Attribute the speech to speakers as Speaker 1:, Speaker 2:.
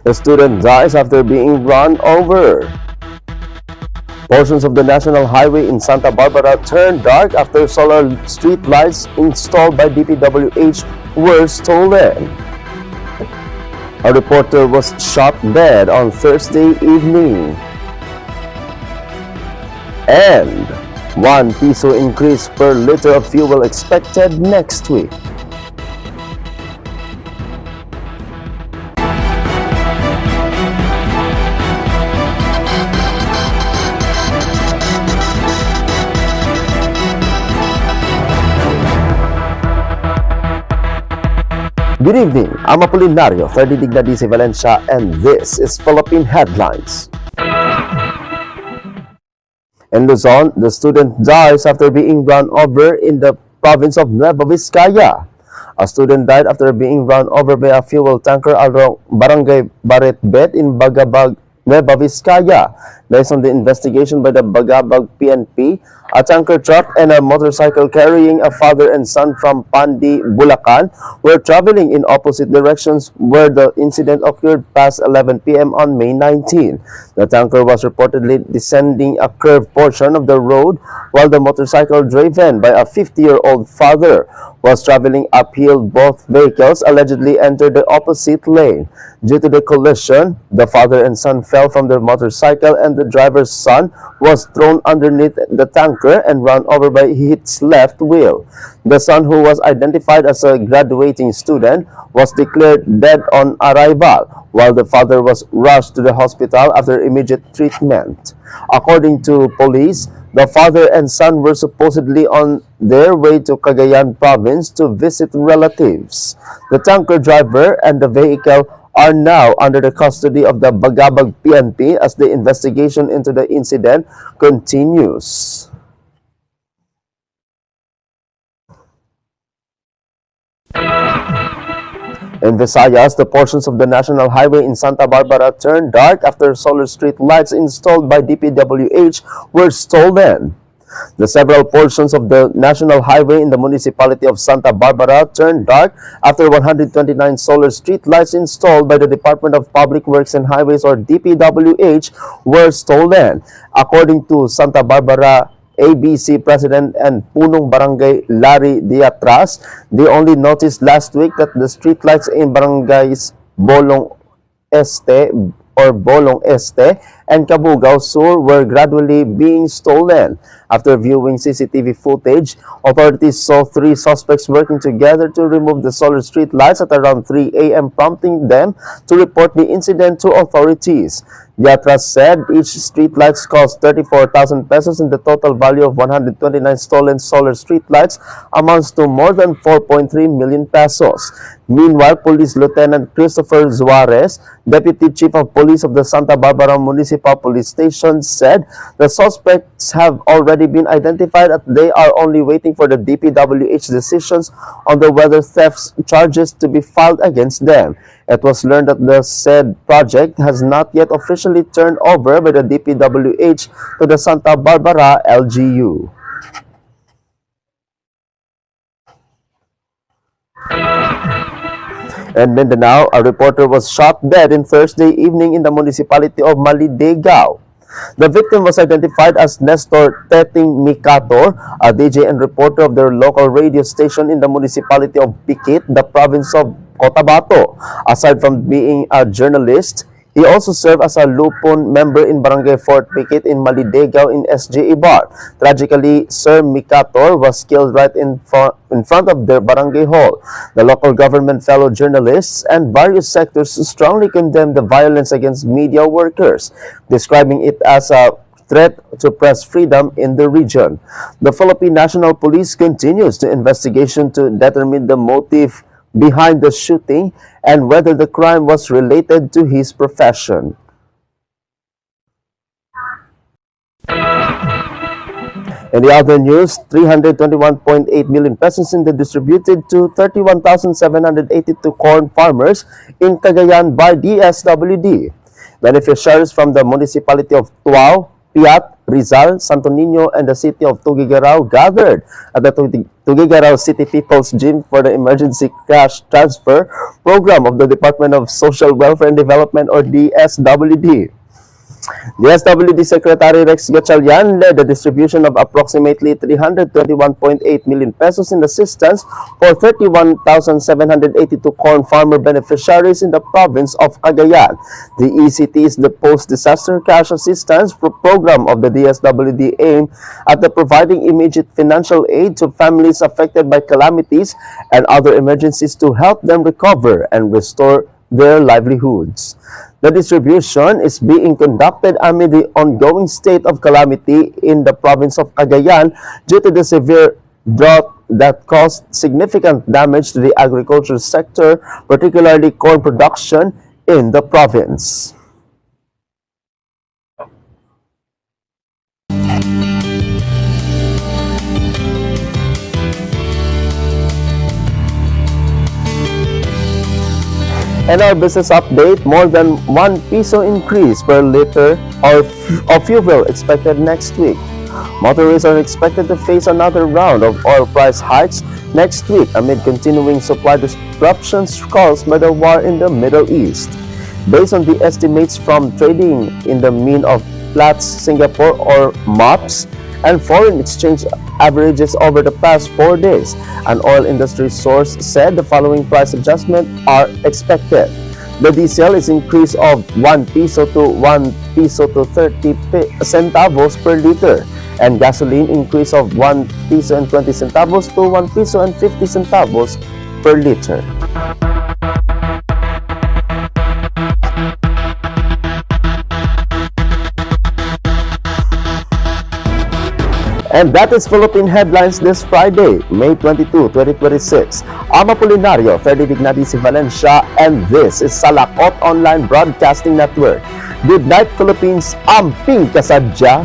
Speaker 1: A student dies after being run over. Portions of the National Highway in Santa Barbara turned dark after solar street lights installed by DPWH were stolen. A reporter was shot dead on Thursday evening. And 1 peso increase per liter of fuel expected next week. Good evening, I'm Apolinario, Ferdinand D. Valencia, and this is Philippine Headlines. In Luzon, the student dies after being run over in the province of Nueva Vizcaya. A student died after being run over by a fuel tanker along Barangay Baretbet in Bagabag, Nueva Vizcaya. Based on the investigation by the Bagabag PNP, a tanker truck and a motorcycle carrying a father and son from Pandi, Bulacan were traveling in opposite directions where the incident occurred past 11 p.m. on May 19. The tanker was reportedly descending a curved portion of the road while the motorcycle driven by a 50-year-old father was traveling uphill. Both vehicles allegedly entered the opposite lane. Due to the collision, the father and son fell from their motorcycle and the driver's son was thrown underneath the tanker and run over by its left wheel. The son, who was identified as a graduating student, was declared dead on arrival, while the father was rushed to the hospital after immediate treatment. According to police, the father and son were supposedly on their way to Cagayan province to visit relatives. The tanker driver and the vehicle are now under the custody of the Bagabag PNP as the investigation into the incident continues. In Visayas, the portions of the National Highway in Santa Barbara turned dark after solar street lights installed by DPWH were stolen. The several portions of the National Highway in the municipality of Santa Barbara turned dark after 129 solar street lights installed by the Department of Public Works and Highways, or DPWH, were stolen. According to Santa Barbara ABC President and Punong Barangay Larry Diatras, they only noticed last week that the streetlights in barangays Bolong Este and Cabugao Sur were gradually being stolen. After viewing CCTV footage, authorities saw 3 suspects working together to remove the solar street lights at around 3 a.m., prompting them to report the incident to authorities. Diatras said each street lights cost 34,000 pesos and the total value of 129 stolen solar street lights amounts to more than 4.3 million pesos. Meanwhile, Police Lieutenant Christopher Juarez, Deputy Chief of Police of the Santa Barbara Municipal Police Station, said the suspects have already been identified and they are only waiting for the DPWH decisions on the whether theft charges to be filed against them. It was learned that the said project has not yet officially turned over by the DPWH to the Santa Barbara LGU. In Mindanao, a reporter was shot dead on Thursday evening in the municipality of Maligayao. The victim was identified as Nestor Teting Micator, a DJ and reporter of their local radio station in the municipality of Pikit, the province of Cotabato. Aside from being a journalist, he also served as a Lupon member in Barangay Fort Pikit in Maligayao in SG Ibar. Tragically, Sir Micator was killed right in front of their barangay hall. The local government, fellow journalists, and various sectors strongly condemned the violence against media workers, describing it as a threat to press freedom in the region. The Philippine National Police continues the investigation to determine the motive behind the shooting and whether the crime was related to his profession. In the other news, 321.8 million pesos in the distributed to 31,782 corn farmers in Cagayan by DSWD. Beneficiaries from the municipality of Tuao, Piat, Rizal, Santo Niño, and the city of Tuguegarao gathered at the Tuguegarao City People's Gym for the Emergency Cash Transfer Program of the Department of Social Welfare and Development, or DSWD. DSWD Secretary Rex Gatchalian led the distribution of approximately 321.8 million pesos in assistance for 31,782 corn farmer beneficiaries in the province of Cagayan. The ECT is the Post-Disaster Cash Assistance Program of the DSWD, aimed at the providing immediate financial aid to families affected by calamities and other emergencies to help them recover and restore their livelihoods. The distribution is being conducted amid the ongoing state of calamity in the province of Cagayan due to the severe drought that caused significant damage to the agricultural sector, particularly corn production in the province. And our business update, more than 1 peso increase per liter of fuel expected next week. Motorists are expected to face another round of oil price hikes next week amid continuing supply disruptions caused by the war in the Middle East. Based on the estimates from trading in the Mean of Platts Singapore, or MOPS, and foreign exchange averages over the past 4 days, an oil industry source said the following price adjustments are expected. The diesel is increase of 1 peso to 1 peso to 30 centavos per liter, and gasoline increase of 1 peso and 20 centavos to 1 peso and 50 centavos per liter. And that is Philippine Headlines this Friday, May 22, 2026. I'm Apolinario Ferdinand Ignatius Valencia, and this is Salakot Online Broadcasting Network. Good night, Philippines. Amping kasadya.